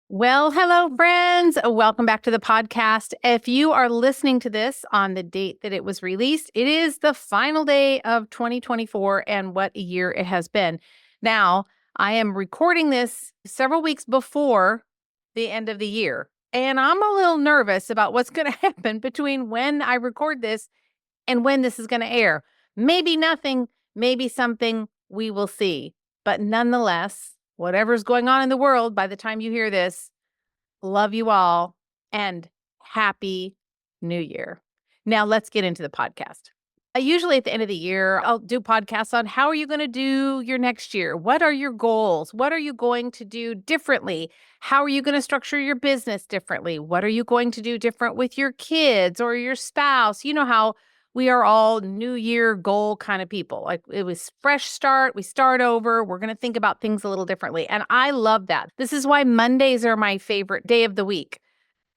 Well, hello, friends. Welcome back to the podcast. If you are listening to this on the date that it was released, it is the final day of 2024, and what a year it has been. Now, I am recording this several weeks before the end of the year, and I'm a little nervous about what's going to happen between when I record this and when this is going to air. Maybe nothing, maybe something, we will see. But nonetheless, whatever's going on in the world by the time you hear this, love you all and happy new year. Now let's get into the podcast. Usually at the end of the year, I'll do podcasts on how are you going to do your next year? What are your goals? What are you going to do differently? How are you going to structure your business differently? What are you going to do different with your kids or your spouse? You know how we are all new year goal kind of people. Like it was fresh start. We start over. We're going to think about things a little differently. And I love that. This is why Mondays are my favorite day of the week.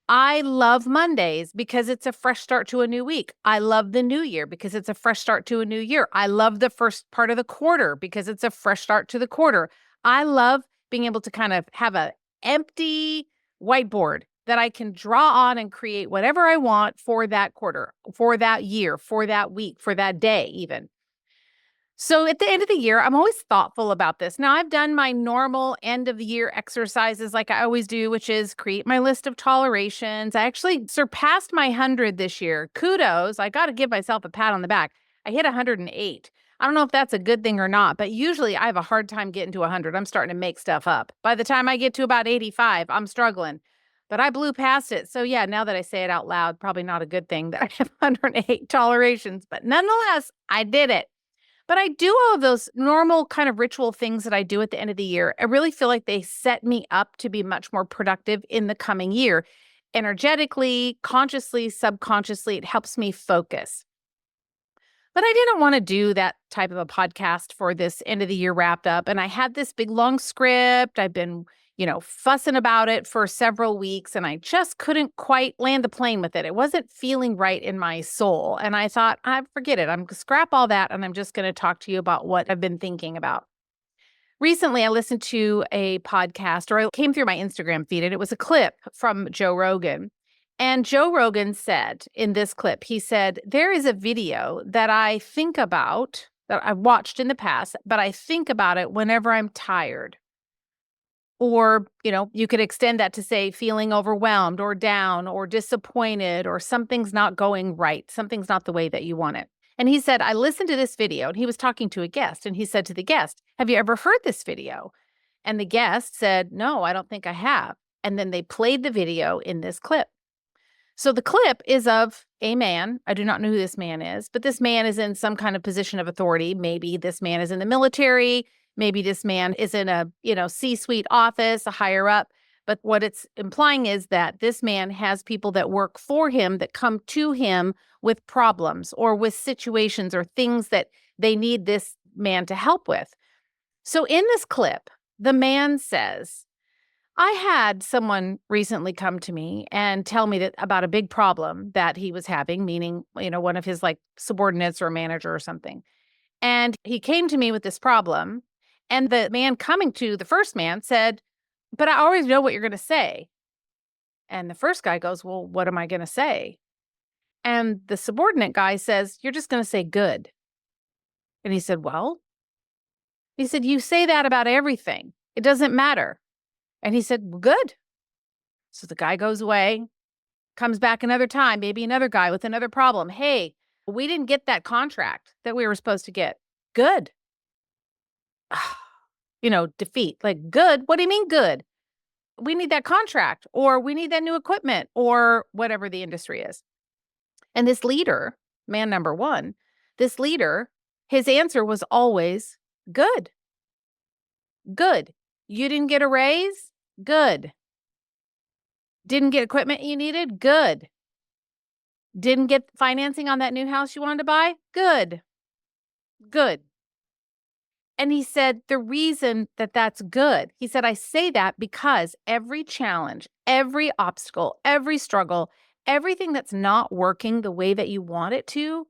I love Mondays because it's a fresh start to a new week. I love the new year because it's a fresh start to a new year. I love the first part of the quarter because it's a fresh start to the quarter. I love being able to kind of have an empty whiteboard that I can draw on and create whatever I want for that quarter, for that year, for that week, for that day even. So at the end of the year, I'm always thoughtful about this. Now, I've done my normal end of the year exercises like I always do, which is create my list of tolerations. I actually surpassed my 100 this year. Kudos. I got to give myself a pat on the back. I hit 108. I don't know if that's a good thing or not, but usually I have a hard time getting to 100. I'm starting to make stuff up. By the time I get to about 85, I'm struggling. But I blew past it. So yeah, now that I say it out loud, probably not a good thing that I have 108 tolerations, but nonetheless, I did it. But I do all of those normal kind of ritual things that I do at the end of the year. I really feel like they set me up to be much more productive in the coming year. Energetically, consciously, subconsciously, it helps me focus. But I didn't want to do that type of a podcast for this end of the year wrapped up. And I had this big long script. I've been, fussing about it for several weeks, and I just couldn't quite land the plane with it. It wasn't feeling right in my soul. And I thought, I forget it. I'm going to scrap all that. And I'm just going to talk to you about what I've been thinking about. Recently, I listened to a podcast, or it came through my Instagram feed, and it was a clip from Joe Rogan. And Joe Rogan said in this clip, he said, there is a video that I think about, that I've watched in the past, but I think about it whenever I'm tired. Or, you could extend that to say feeling overwhelmed or down or disappointed or something's not going right. Something's not the way that you want it. And he said, I listened to this video, and he was talking to a guest, and he said to the guest, have you ever heard this video? And the guest said, no, I don't think I have. And then they played the video in this clip. So the clip is of a man. I do not know who this man is, but this man is in some kind of position of authority. Maybe this man is in the military. Maybe this man is in a, C-suite office, a higher up. But what it's implying is that this man has people that work for him that come to him with problems or with situations or things that they need this man to help with. So in this clip, the man says, I had someone recently come to me and tell me that about a big problem that he was having, meaning, one of his like subordinates or a manager or something. And he came to me with this problem. And the man coming to the first man said, but I always know what you're going to say. And the first guy goes, well, what am I going to say? And the subordinate guy says, you're just going to say good. And he said, well, he said, you say that about everything. It doesn't matter. And he said, well, good. So the guy goes away, comes back another time, maybe another guy with another problem. Hey, we didn't get that contract that we were supposed to get. Good. Defeat. Like, good? What do you mean good? We need that contract, or we need that new equipment, or whatever the industry is. And this leader, man number one, this leader, his answer was always good. Good. You didn't get a raise? Good. Didn't get equipment you needed? Good. Didn't get financing on that new house you wanted to buy? Good. Good. And he said, the reason that that's good, he said, I say that because every challenge, every obstacle, every struggle, everything that's not working the way that you want it to,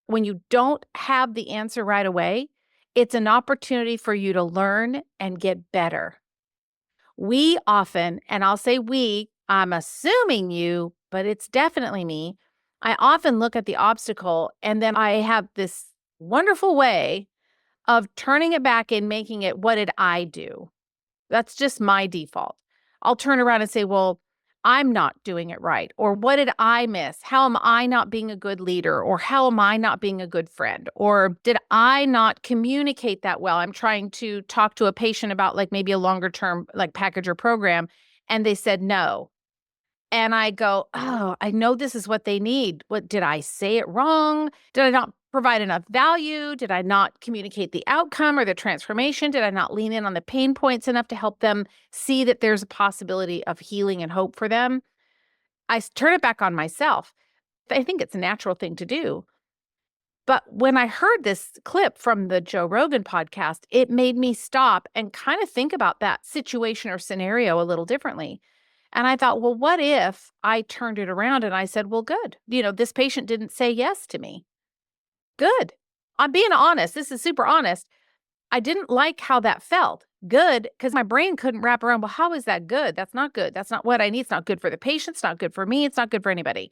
when you don't have the answer right away, it's an opportunity for you to learn and get better. We often, and I'll say we, I'm assuming you, but it's definitely me. I often look at the obstacle and then I have this wonderful way of turning it back and making it, what did I do? That's just my default. I'll turn around and say, well, I'm not doing it right. Or what did I miss? How am I not being a good leader? Or how am I not being a good friend? Or did I not communicate that well? I'm trying to talk to a patient about like maybe a longer term like package or program. And they said no. And I go, "Oh, I know this is what they need. What did I say it wrong? Did I not provide enough value? Did I not communicate the outcome or the transformation? Did I not lean in on the pain points enough to help them see that there's a possibility of healing and hope for them?" Turn it back on myself. I think it's a natural thing to do. But when I heard this clip from the Joe Rogan podcast, it made me stop and kind of think about that situation or scenario a little differently. And I thought, well, what if I turned it around and I said, well, good. This patient didn't say yes to me. Good. I'm being honest. This is super honest. I didn't like how that felt. Good, because my brain couldn't wrap around, well, how is that good? That's not good. That's not what I need. It's not good for the patient. It's not good for me. It's not good for anybody.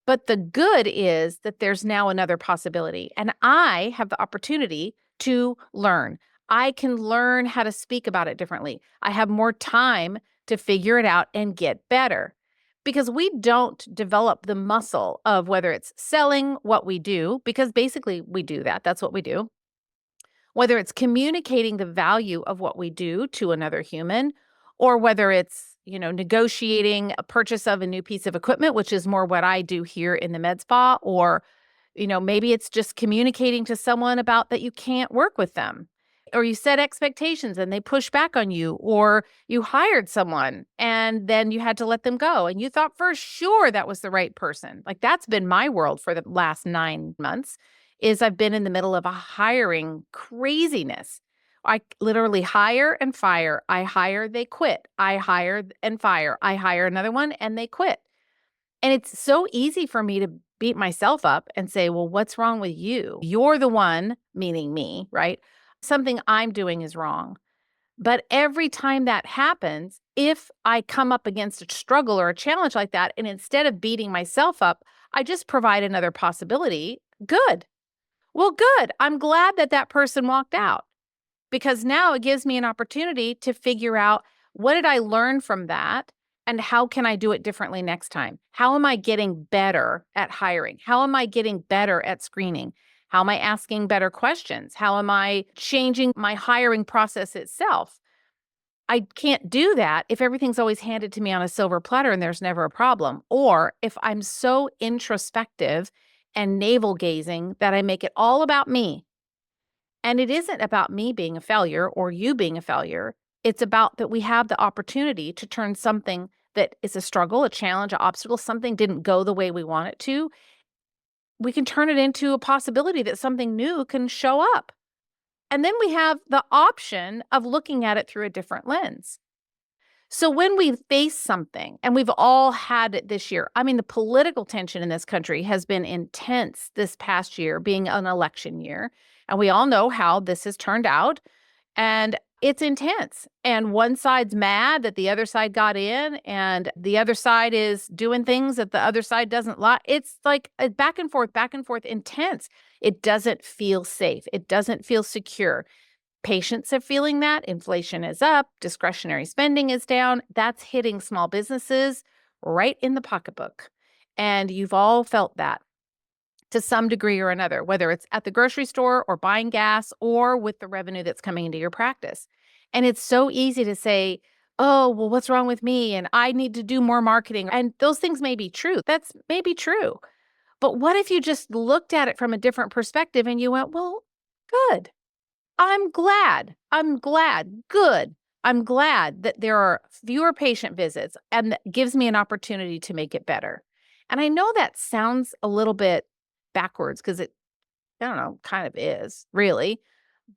But the good is that there's now another possibility, and I have the opportunity to learn. I can learn how to speak about it differently. I have more time to figure it out and get better because we don't develop the muscle of whether it's selling what we do, because basically we do that. That's what we do. Whether it's communicating the value of what we do to another human, or whether it's, negotiating a purchase of a new piece of equipment, which is more what I do here in the med spa, or, maybe it's just communicating to someone about that you can't work with them, or you set expectations and they push back on you, or you hired someone and then you had to let them go and you thought for sure that was the right person. Like that's been my world for the last 9 months is I've been in the middle of a hiring craziness. I literally hire and fire. I hire, they quit. I hire and fire. I hire another one and they quit. And it's so easy for me to beat myself up and say, well, what's wrong with you? You're the one, meaning me, right? Something I'm doing is wrong. But every time that happens, if I come up against a struggle or a challenge like that, and instead of beating myself up, I just provide another possibility, good. Well, good. I'm glad that that person walked out because now it gives me an opportunity to figure out what did I learn from that and how can I do it differently next time? How am I getting better at hiring? How am I getting better at screening? How am I asking better questions? How am I changing my hiring process itself? I can't do that if everything's always handed to me on a silver platter and there's never a problem. Or if I'm so introspective and navel gazing that I make it all about me. And it isn't about me being a failure or you being a failure. It's about that we have the opportunity to turn something that is a struggle, a challenge, an obstacle, something didn't go the way we want it to. We can turn it into a possibility that something new can show up. And then we have the option of looking at it through a different lens. So when we face something, and we've all had it this year, I mean, the political tension in this country has been intense this past year, being an election year. And we all know how this has turned out. And it's intense. And one side's mad that the other side got in, and the other side is doing things that the other side doesn't like. It's like a back and forth, intense. It doesn't feel safe. It doesn't feel secure. Patients are feeling that. Inflation is up. Discretionary spending is down. That's hitting small businesses right in the pocketbook. And you've all felt that to some degree or another, whether it's at the grocery store or buying gas or with the revenue that's coming into your practice. And it's so easy to say, oh, well, what's wrong with me? And I need to do more marketing. And those things may be true. That's maybe true. But what if you just looked at it from a different perspective and you went, well, good. I'm glad. I'm glad. Good. I'm glad that there are fewer patient visits and that gives me an opportunity to make it better. And I know that sounds a little bit backwards because it, I don't know, kind of is really.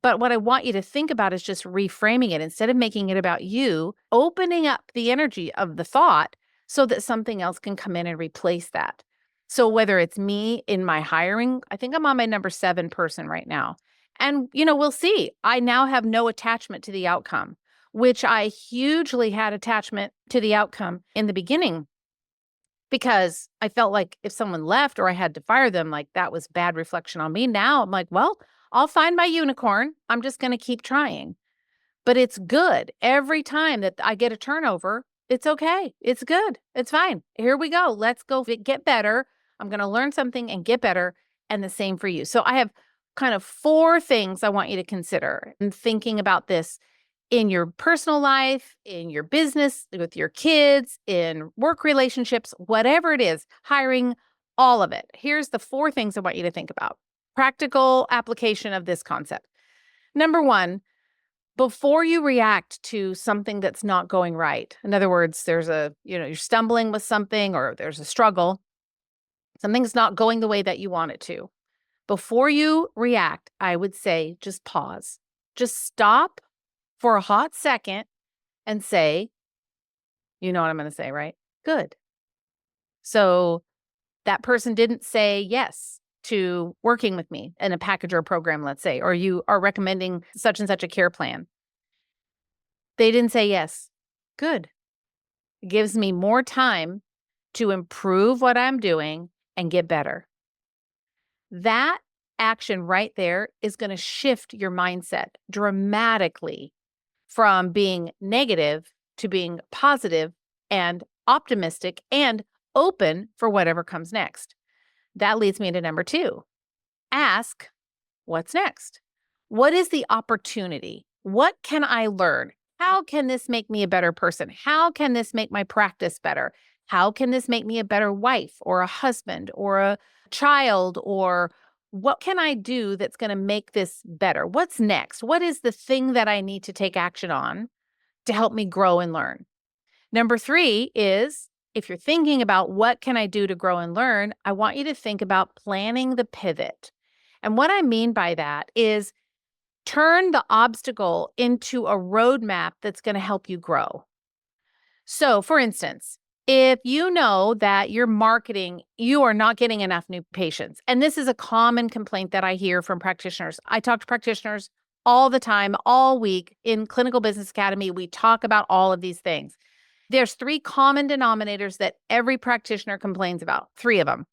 But what I want you to think about is just reframing it instead of making it about you, opening up the energy of the thought so that something else can come in and replace that. So whether it's me in my hiring, I think I'm on my number 7 person right now. And, we'll see. I now have no attachment to the outcome. which I hugely had attachment to the outcome in the beginning because I felt like if someone left or I had to fire them, like that was bad reflection on me. Now I'm like, well, I'll find my unicorn. I'm just going to keep trying. But it's good. Every time that I get a turnover, it's okay. It's good. It's fine. Here we go. Let's go get better. I'm going to learn something and get better. And the same for you. So I have kind of 4 things I want you to consider in thinking about this in your personal life, in your business, with your kids, in work relationships, whatever it is, hiring, all of it. Here's the 4 things I want you to think about. Practical application of this concept. Number 1, before you react to something that's not going right, in other words, you're stumbling with something or there's a struggle, something's not going the way that you want it to. Before you react, I would say just pause. Just stop for a hot second and say, you know what I'm going to say, right? Good. So that person didn't say yes to working with me in a package or a program, let's say, or you are recommending such and such a care plan. They didn't say yes. Good. It gives me more time to improve what I'm doing and get better. That action right there is going to shift your mindset dramatically from being negative to being positive and optimistic and open for whatever comes next. That leads me to number 2. Ask, what's next? What is the opportunity? What can I learn? How can this make me a better person? How can this make my practice better? How can this make me a better wife or a husband or a child? Or what can I do that's going to make this better? What's next? What is the thing that I need to take action on to help me grow and learn? Number 3 is, if you're thinking about what can I do to grow and learn, I want you to think about planning the pivot. And what I mean by that is turn the obstacle into a roadmap that's going to help you grow. So, for instance, if you know that your marketing, you are not getting enough new patients, and this is a common complaint that I hear from practitioners. I talk to practitioners all the time, all week in Clinical Business Academy. We talk about all of these things. There's 3 common denominators that every practitioner complains about, 3 of them.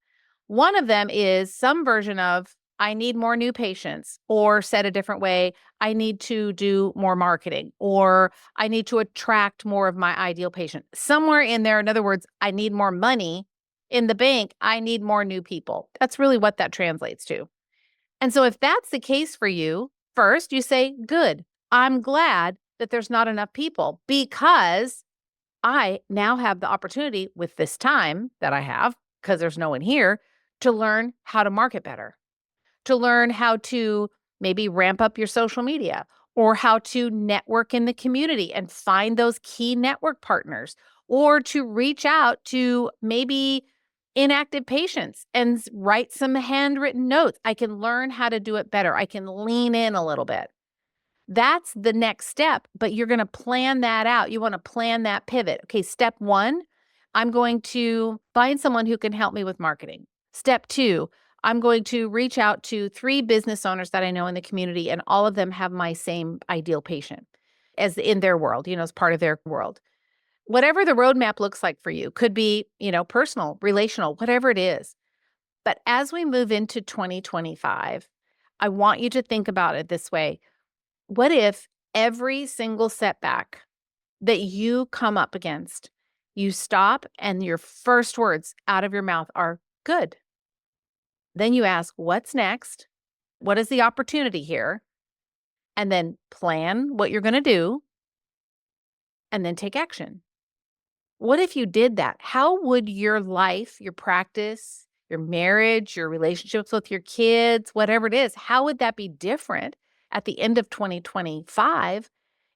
One of them is some version of, I need more new patients, or said a different way, I need to do more marketing, or I need to attract more of my ideal patient. Somewhere in there, in other words, I need more money in the bank. I need more new people. That's really what that translates to. And so if that's the case for you, first you say, good, I'm glad that there's not enough people because I now have the opportunity with this time that I have, because there's no one here, to learn how to market better, to learn how to maybe ramp up your social media or how to network in the community and find those key network partners, or to reach out to maybe inactive patients and write some handwritten notes. I can learn how to do it better. I can lean in a little bit. That's the next step, but you're going to plan that out. You want to plan that pivot. Okay, step 1, I'm going to find someone who can help me with marketing. Step 2, I'm going to reach out to 3 business owners that I know in the community, and all of them have my same ideal patient as in their world, as part of their world. Whatever the roadmap looks like for you, could be, personal, relational, whatever it is. But as we move into 2025, I want you to think about it this way. What if every single setback that you come up against, you stop and your first words out of your mouth are good? Then you ask, what's next? What is the opportunity here? And then plan what you're going to do and then take action. What if you did that? How would your life, your practice, your marriage, your relationships with your kids, whatever it is, how would that be different at the end of 2025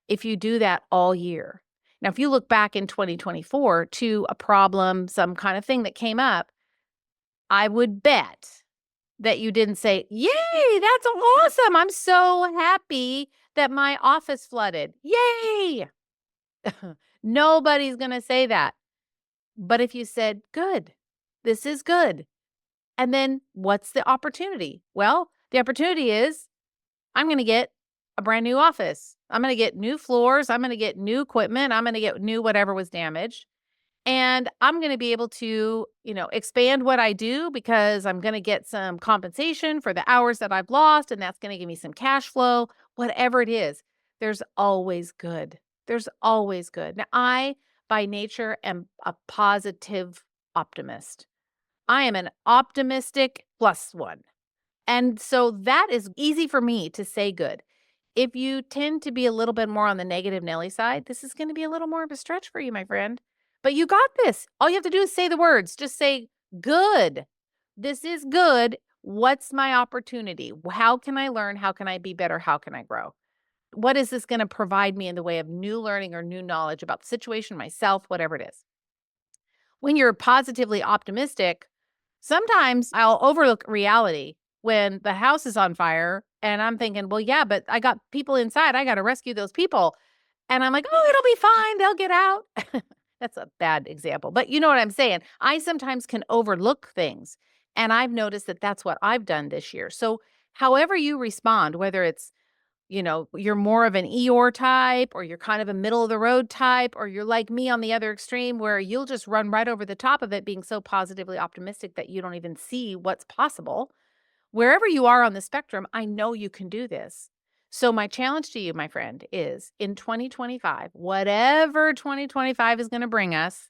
if you do that all year? Now, if you look back in 2024 to a problem, some kind of thing that came up, I would bet that you didn't say, yay, that's awesome. I'm so happy that my office flooded. Yay. Nobody's going to say that. But if you said, good, this is good. And then what's the opportunity? Well, the opportunity is I'm going to get a brand new office. I'm going to get new floors. I'm going to get new equipment. I'm going to get new whatever was damaged. And I'm going to be able to, expand what I do because I'm going to get some compensation for the hours that I've lost. And that's going to give me some cash flow, whatever it is. There's always good. There's always good. Now, I, by nature, am a positive optimist. I am an optimistic plus one. And so that is easy for me to say good. If you tend to be a little bit more on the negative Nelly side, this is going to be a little more of a stretch for you, my friend. But you got this. All you have to do is say the words. Just say, good. This is good. What's my opportunity? How can I learn? How can I be better? How can I grow? What is this going to provide me in the way of new learning or new knowledge about the situation, myself, whatever it is? When you're positively optimistic, sometimes I'll overlook reality when the house is on fire and I'm thinking, well, yeah, but I got people inside. I got to rescue those people. And I'm like, oh, it'll be fine. They'll get out. That's a bad example, but you know what I'm saying? I sometimes can overlook things. And I've noticed that that's what I've done this year. So, however you respond, whether it's you're more of an Eeyore type, or you're kind of a middle of the road type, or you're like me on the other extreme where you'll just run right over the top of it being so positively optimistic that you don't even see what's possible. Wherever you are on the spectrum, I know you can do this. So my challenge to you, my friend, is in 2025, whatever 2025 is going to bring us,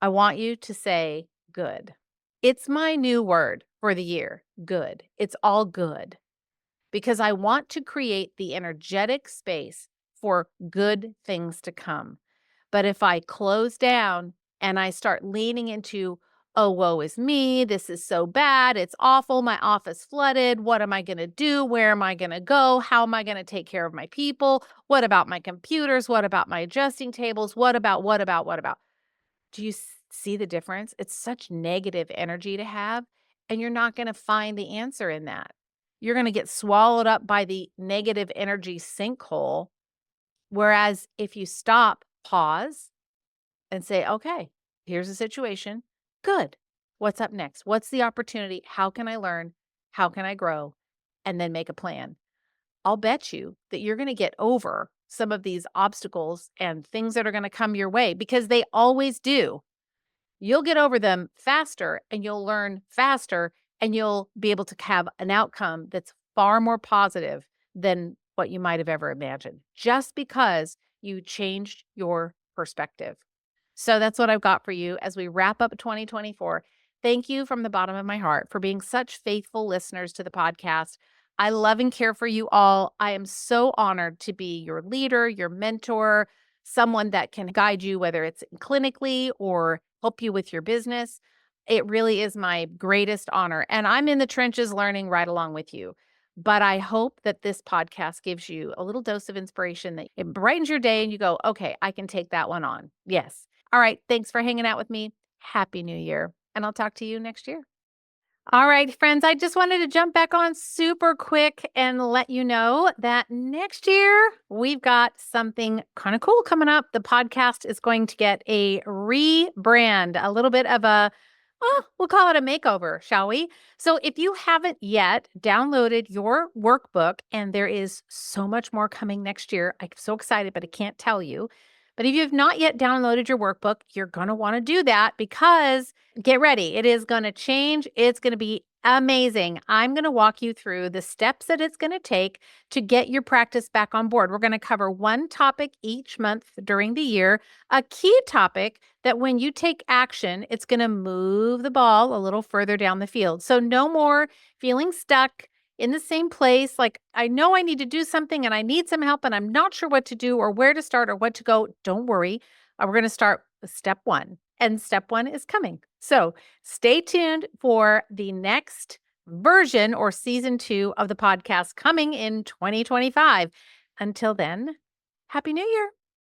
I want you to say good. It's my new word for the year, good. It's all good because I want to create the energetic space for good things to come. But if I close down and I start leaning into, oh, woe is me, this is so bad, it's awful, my office flooded, what am I going to do? Where am I going to go? How am I going to take care of my people? What about my computers? What about my adjusting tables? What about? Do you see the difference? It's such negative energy to have, and you're not going to find the answer in that. You're going to get swallowed up by the negative energy sinkhole. Whereas if you stop, pause, and say, okay, here's the situation. Good. What's up next? What's the opportunity? How can I learn? How can I grow? And then make a plan. I'll bet you that you're going to get over some of these obstacles and things that are going to come your way because they always do. You'll get over them faster and you'll learn faster and you'll be able to have an outcome that's far more positive than what you might have ever imagined, just because you changed your perspective. So that's what I've got for you as we wrap up 2024. Thank you from the bottom of my heart for being such faithful listeners to the podcast. I love and care for you all. I am so honored to be your leader, your mentor, someone that can guide you, whether it's clinically or help you with your business. It really is my greatest honor. And I'm in the trenches learning right along with you. But I hope that this podcast gives you a little dose of inspiration that it brightens your day and you go, okay, I can take that one on. Yes. All right. Thanks for hanging out with me. Happy New Year. And I'll talk to you next year. All right, friends, I just wanted to jump back on super quick and let you know that next year we've got something kind of cool coming up. The podcast is going to get a rebrand, a little bit of a, well, we'll call it a makeover, shall we? So if you haven't yet downloaded your workbook, and there is so much more coming next year, I'm so excited, but I can't tell you. But if you have not yet downloaded your workbook, you're going to want to do that because get ready. It is going to change. It's going to be amazing. I'm going to walk you through the steps that it's going to take to get your practice back on board. We're going to cover one topic each month during the year, a key topic that when you take action, it's going to move the ball a little further down the field. So no more feeling stuck in the same place. Like, I know I need to do something and I need some help and I'm not sure what to do or where to start or what to go. Don't worry. We're going to start with step one, and step one is coming. So stay tuned for the next version or season 2 of the podcast coming in 2025. Until then, Happy New Year.